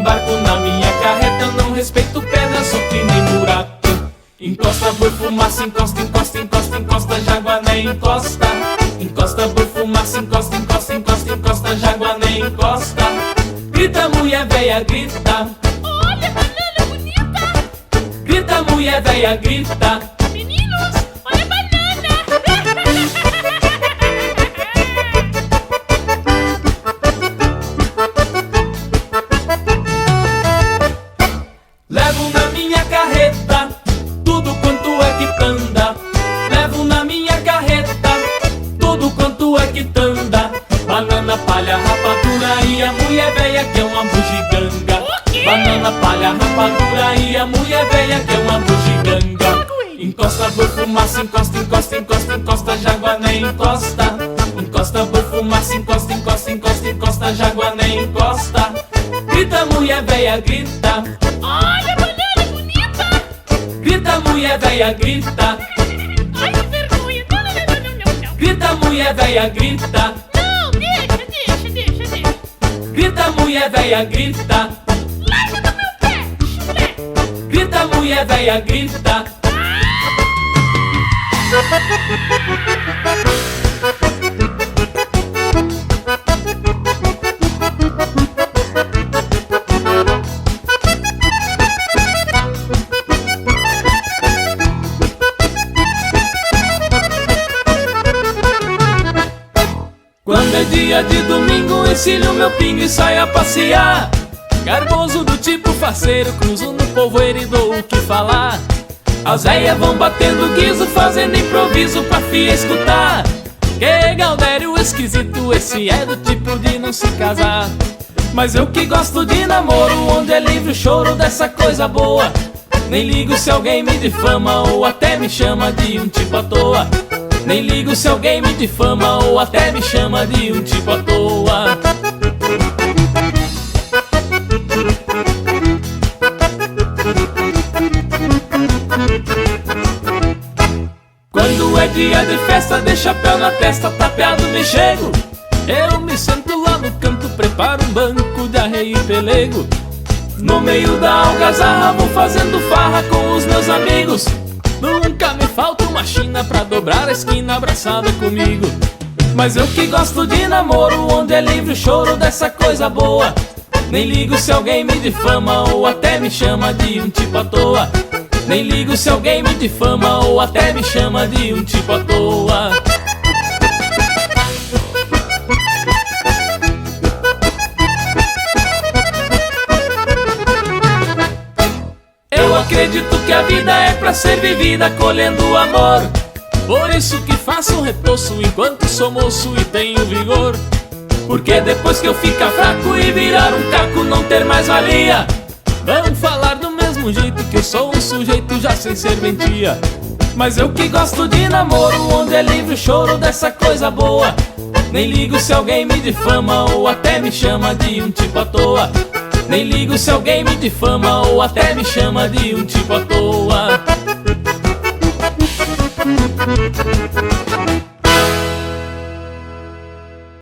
embarco na minha carreta. Eu não respeito pedra, sou que nem buraco. Encosta por fumaça, encosta, encosta, encosta, encosta, Jaguané encosta. Encosta por fumaça, encosta, encosta, encosta, encosta, Jaguané encosta. Grita mulher véia, grita. Olha, banana bonita. Grita mulher véia, grita. Meninos, olha a banana. Levo na minha carreta tudo quanto é quitanda. Levo na minha carreta tudo quanto é quitanda. Banana, palha, rapadura e a mulher véia que é uma bugiganga. Banana, palha, rapadura e a mulher véia que é uma bugiganga. Encosta por fumaça, encosta, encosta, encosta, encosta, Jaguané encosta. Encosta por fumaça, encosta, encosta, encosta, encosta, Jaguané encosta. Grita mulher véia, grita. Olha, banana bonita. Grita mulher véia, grita. Ai, que vergonha. Não, não, não, não, não, não. Grita mulher véia, grita. Não, deixa. Grita mulher véia, grita. Larga do meu pé, chulé. Grita mulher véia, grita. Quando é dia de domingo, ensilho meu pingo e saio a passear. Garboso do tipo faceiro, cruzo no povoeiro e dou o que falar. As véias vão batendo guiso, fazendo improviso pra fia escutar. Que Gaudério esquisito, esse é do tipo de não se casar. Mas eu que gosto de namoro, onde é livre o choro dessa coisa boa. Nem ligo se alguém me difama ou até me chama de um tipo à toa. Nem ligo se alguém me difama ou até me chama de um tipo à toa. Quando é dia de festa, de chapéu na testa, tapeado me chego. Eu me sento lá no canto, preparo um banco de arreio e pelego. No meio da algazarra vou fazendo farra com os meus amigos. Nunca me falta uma china pra dobrar a esquina abraçada comigo. Mas eu que gosto de namoro, onde é livre o choro dessa coisa boa. Nem ligo se alguém me difama ou até me chama de um tipo à toa. Nem ligo se alguém me difama ou até me chama de um tipo à toa. Eu acredito que a vida é pra ser vivida colhendo amor. Por isso que faço um retoço enquanto sou moço e tenho vigor. Porque depois que eu ficar fraco e virar um caco não ter mais valia, vão falar do mesmo jeito que eu sou um sujeito já sem serventia. Mas eu que gosto de namoro, onde é livre o choro dessa coisa boa. Nem ligo se alguém me difama ou até me chama de um tipo à toa. Nem ligo se alguém me difama ou até me chama de um tipo à toa.